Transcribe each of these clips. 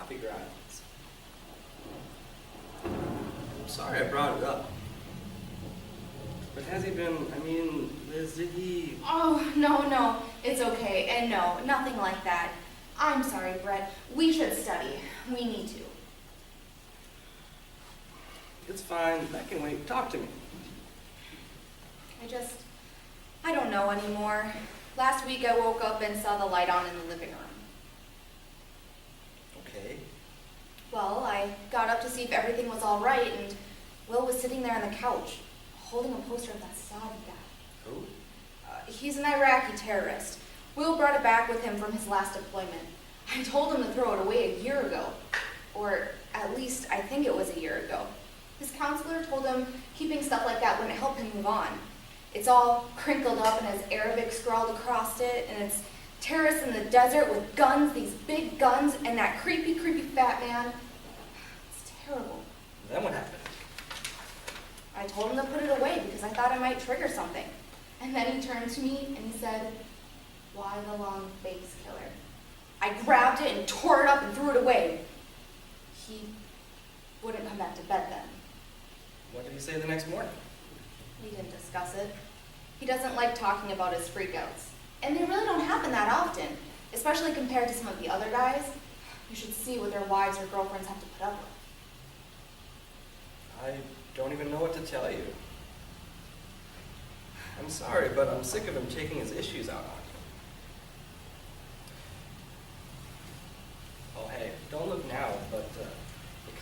figure out things. I'm sorry I brought it up. But has he been, Liz, did he... Oh, no, it's okay. And no, nothing like that. I'm sorry, Brett. We should study. We need to. It's fine. That can wait. Talk to me. I don't know anymore. Last week I woke up and saw the light on in the living room. Okay. Well, I got up to see if everything was all right, and Will was sitting there on the couch, holding a poster of that Saudi guy. Who? He's an Iraqi terrorist. Will brought it back with him from his last deployment. I told him to throw it away a year ago. Or at least I think it was a year ago. His counselor told him keeping stuff like that wouldn't help him move on. It's all crinkled up and has Arabic scrawled across it, and it's terrorists in the desert with guns, these big guns, and that creepy fat man. It's terrible. Then what happened? I told him to put it away because I thought it might trigger something. And then he turned to me and he said, "Why the long face, killer?" I grabbed it and tore it up and threw it away. He wouldn't come back to bed then. What did he say the next morning? We didn't discuss it. He doesn't like talking about his freakouts. And they really don't happen that often, especially compared to some of the other guys. You should see what their wives or girlfriends have to put up with. I don't even know what to tell you. I'm sorry, but I'm sick of him taking his issues out on you. Oh, hey, don't look now, but the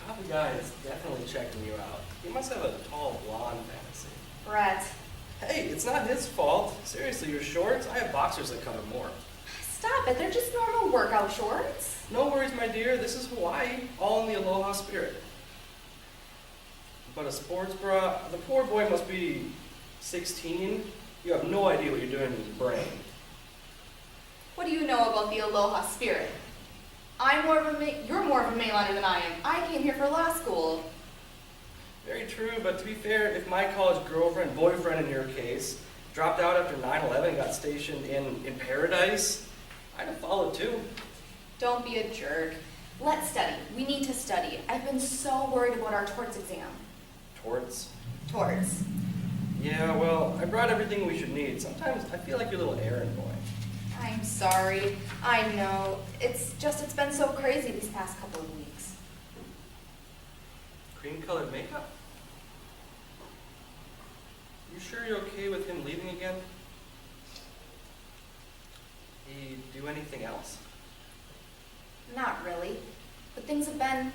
coffee guy is definitely checking you out. He must have a tall blonde fantasy. Brett. Hey, it's not his fault. Seriously, your shorts? I have boxers that cover more. Stop it, they're just normal workout shorts. No worries, my dear. This is Hawaii, all in the aloha spirit. But a sports bra? The poor boy must be 16. You have no idea what you're doing to his brain. What do you know about the aloha spirit? You're more of a mainliner than I am. I came here for law school. Very true, but to be fair, if my college girlfriend, boyfriend in your case, dropped out after 9/11 and got stationed in paradise, I'd have followed too. Don't be a jerk. Let's study. We need to study. I've been so worried about our torts exam. Torts? Torts. Yeah, well, I brought everything we should need. Sometimes I feel like your little errand boy. I'm sorry. I know. It's been so crazy these past couple of weeks. Cream-colored makeup? You sure you're okay with him leaving again? He do anything else? Not really. But things have been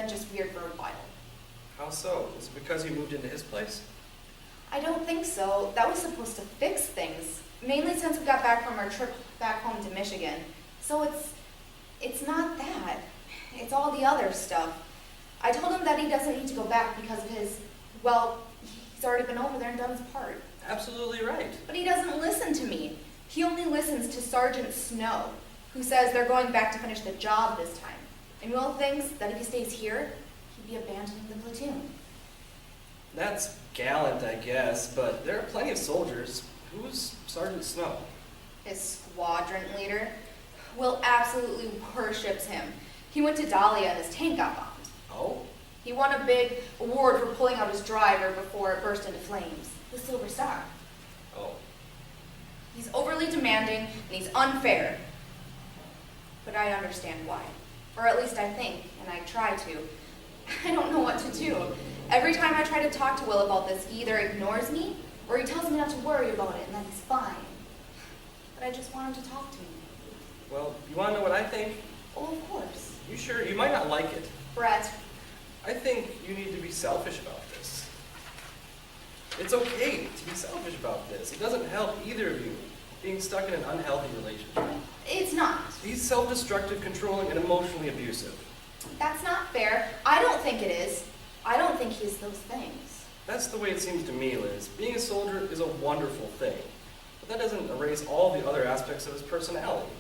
just weird for a while. How so? Is it because you moved into his place? I don't think so. That was supposed to fix things. Mainly since we got back from our trip back home to Michigan. So it's not that. It's all the other stuff. I told him that he doesn't need to go back because of he's already been over there and done his part. Absolutely right. But he doesn't listen to me. He only listens to Sergeant Snow, who says they're going back to finish the job this time. And Will thinks that if he stays here, he'd be abandoning the platoon. That's gallant, I guess, but there are plenty of soldiers. Who's Sergeant Snow? His squadron leader. Will absolutely worships him. He went to Dahlia and his tank got bombed. Oh? He won a big award for pulling out his driver before it burst into flames. The Silver Star. Oh. He's overly demanding and he's unfair. But I understand why. Or at least I think, and I try to. I don't know what to do. Every time I try to talk to Will about this, he either ignores me or he tells me not to worry about it and that he's fine. But I just want him to talk to me. Well, you want to know what I think? Oh, of course. You sure? You might not like it. Brett. I think you need to be selfish about this. It's okay to be selfish about this. It doesn't help either of you being stuck in an unhealthy relationship. It's not. He's self-destructive, controlling, and emotionally abusive. That's not fair. I don't think it is. I don't think he's those things. That's the way it seems to me, Liz. Being a soldier is a wonderful thing. But that doesn't erase all the other aspects of his personality.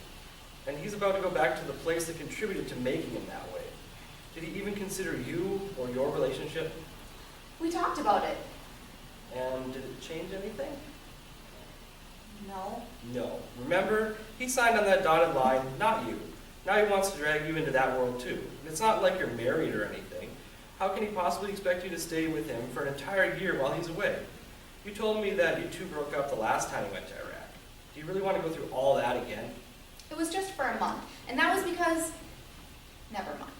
And he's about to go back to the place that contributed to making him that way. Did he even consider you or your relationship? We talked about it. And did it change anything? No. No. Remember, he signed on that dotted line, not you. Now he wants to drag you into that world too. And it's not like you're married or anything. How can he possibly expect you to stay with him for an entire year while he's away? You told me that you two broke up the last time you went to Iraq. Do you really want to go through all that again? It was just for a month, and that was because... Never mind.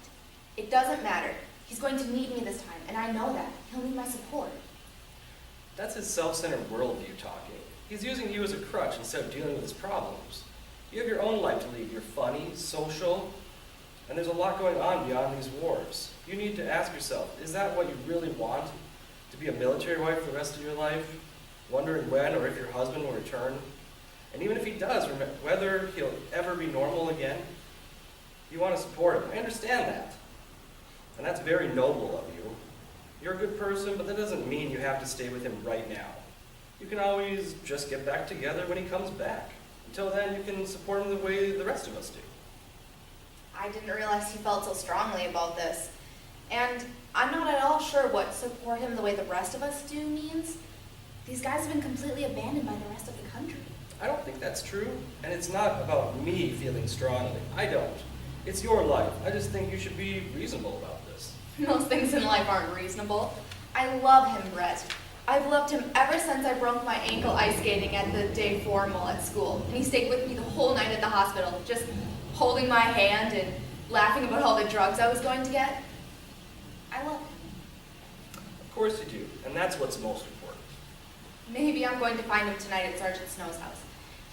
It doesn't matter. He's going to need me this time, and I know that. He'll need my support. That's his self-centered worldview talking. He's using you as a crutch instead of dealing with his problems. You have your own life to lead. You're funny, social, and there's a lot going on beyond these wars. You need to ask yourself, is that what you really want? To be a military wife for the rest of your life? Wondering when or if your husband will return? And even if he does, whether he'll ever be normal again? You want to support him. I understand that. And that's very noble of you. You're a good person, but that doesn't mean you have to stay with him right now. You can always just get back together when he comes back. Until then, you can support him the way the rest of us do. I didn't realize he felt so strongly about this. And I'm not at all sure what support him the way the rest of us do means. These guys have been completely abandoned by the rest of the country. I don't think that's true, and it's not about me feeling strongly. I don't. It's your life. I just think you should be reasonable about this. Most things in life aren't reasonable. I love him, Brett. I've loved him ever since I broke my ankle ice skating at the day formal at school. And he stayed with me the whole night at the hospital, just holding my hand and laughing about all the drugs I was going to get. I love him. Of course you do, and that's what's most important. Maybe I'm going to find him tonight at Sergeant Snow's house.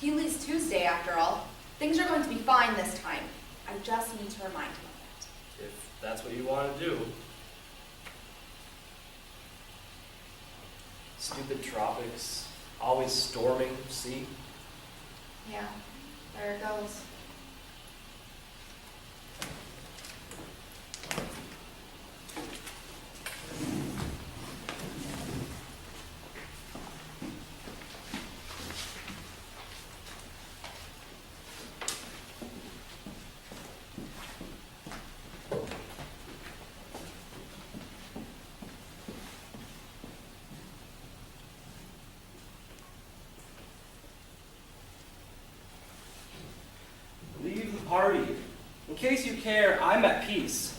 He leaves Tuesday, after all. Things are going to be fine this time. I just need to remind him of that. If that's what you want to do. Stupid tropics, always storming, see? Yeah, there it goes. Leave the party. In case you care, I'm at peace.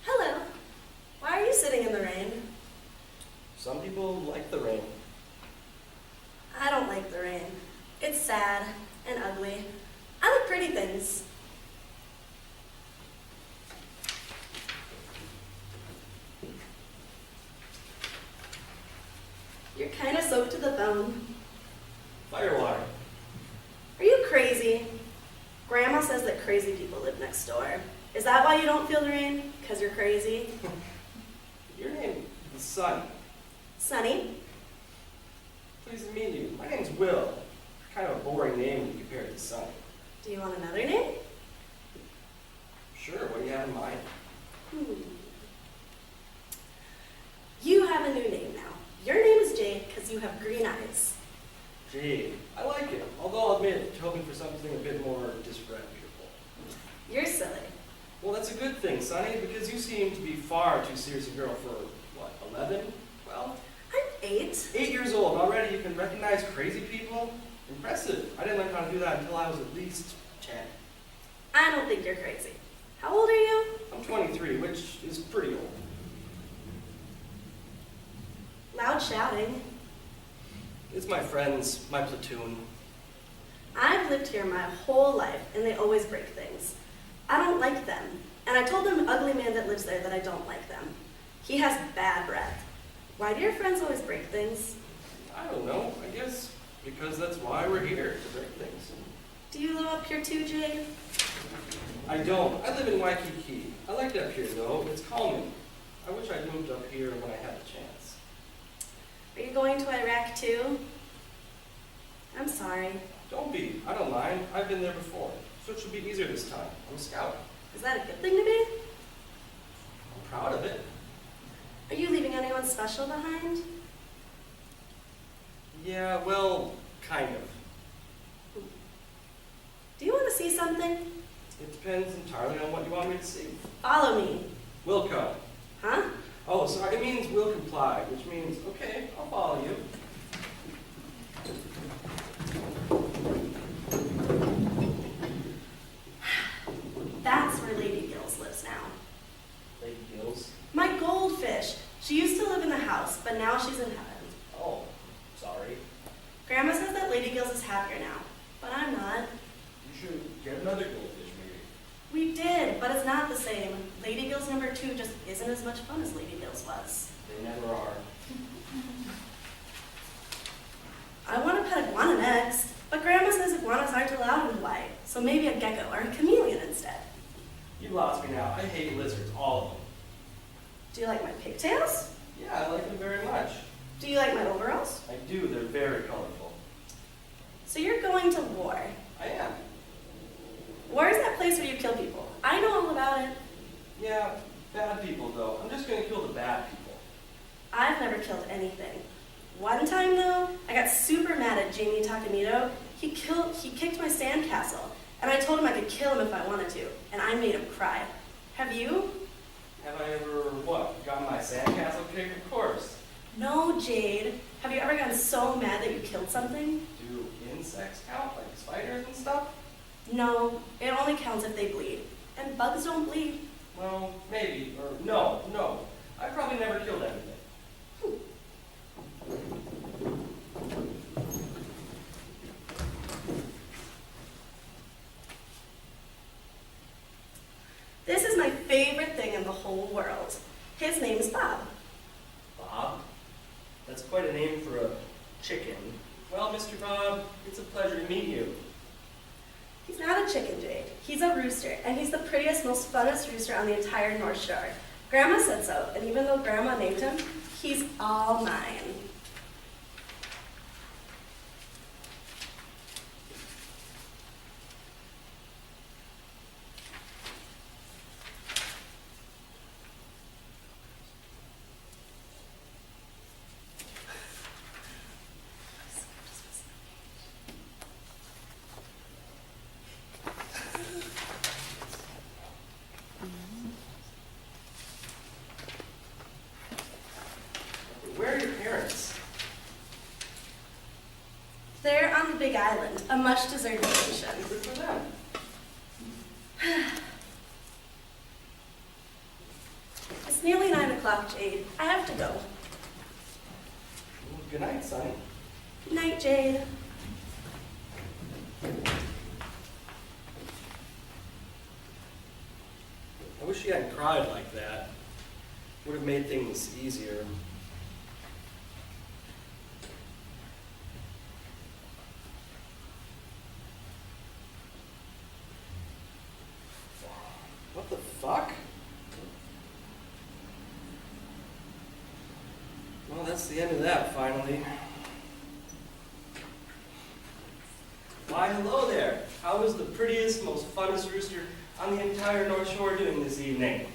Hello. Why are you sitting in the rain? Some people like the rain. I don't like the rain. It's sad and ugly. I like pretty things. You're kind of soaked to the bone. Firewater. Are you crazy? Grandma says that crazy people live next door. Is that why you don't feel the rain? Because you're crazy? Your name is Sunny. Sunny? Pleased to meet you. My name's Will. Kind of a boring name when you compare it to Sunny. Do you want another name? Sure, what do you have in mind? You have a new name now. Your name is Jade because you have green eyes. Jade. I like it, although I'll admit, hoping for something a bit more disreputable. You're silly. Well, that's a good thing, Sunny, because you seem to be far too serious a girl for, 11? Well, I'm 8. 8 years old. Already you can recognize crazy people? Impressive. I didn't learn how to do that until I was at least 10. I don't think you're crazy. How old are you? I'm 23, which is pretty old. Loud shouting. It's my friends, my platoon. I've lived here my whole life, and they always break things. I don't like them. And I told the ugly man that lives there that I don't like them. He has bad breath. Why do your friends always break things? I don't know. I guess because that's why we're here, to break things. Do you live up here too, Jade? I don't. I live in Waikiki. I like it up here, though. It's calming. I wish I'd moved up here when I had the chance. Are you going to Iraq too? I'm sorry. Don't be. I don't mind. I've been there before. So it should be easier this time. I'm a scout. Is that a good thing to be? I'm proud of it. Are you leaving anyone special behind? Yeah, well, kind of. Do you want to see something? It depends entirely on what you want me to see. Follow me. We'll come. Huh? Oh, sorry, it means will comply, which means, okay, I'll follow you. That's where Lady Gills lives now. Lady Gills. My goldfish. She used to live in the house, but now she's in heaven. Oh, sorry. Grandma says that Lady Gills is happier now, but I'm not. You should get another goldfish, maybe. We did, but it's not the same. Lady Gills number 2 just isn't as much fun as Lady Gills was. They never are. I want to pet iguana next, but Grandma says iguanas aren't allowed in Hawaii, so maybe a gecko or a chameleon instead. You lost me now. I hate lizards, all of them. Do you like my pigtails? Yeah, I like them very much. Do you like my overalls? I do, they're very colorful. So you're going to war. I am. War is that place where you kill people. I know all about it. Yeah, bad people though. I'm just gonna kill the bad people. I've never killed anything. One time though, I got super mad at Jamie Takanito. He kicked my sandcastle, and I told him I could kill him if I wanted to, and I made him cry. Have you? Have I ever, what, gotten my sandcastle kicked? Of course. No, Jade. Have you ever gotten so mad that you killed something? Do insects count, like spiders and stuff? No, it only counts if they bleed. And bugs don't bleed. Well, maybe, or no. I probably never killed anything. This is my favorite thing in the whole world. His name's Bob. Bob? That's quite a name for a chicken. Well, Mr. Bob, it's a pleasure to meet you. He's not a chicken, Jade. He's a rooster, and he's the prettiest, most funnest rooster on the entire North Shore. Grandma said so, and even though Grandma named him, he's all mine. Where are your parents? They're on the Big Island, a much-deserved vacation. Good for them. It's nearly 9 o'clock, Jade. I have to go. Good night, son. Good night, Jade. I wish she hadn't cried like that. Would have made things easier. What the fuck? Well, that's the end of that, finally. Why, hello there. How is the prettiest, most funnest rooster on the entire North Shore doing this evening?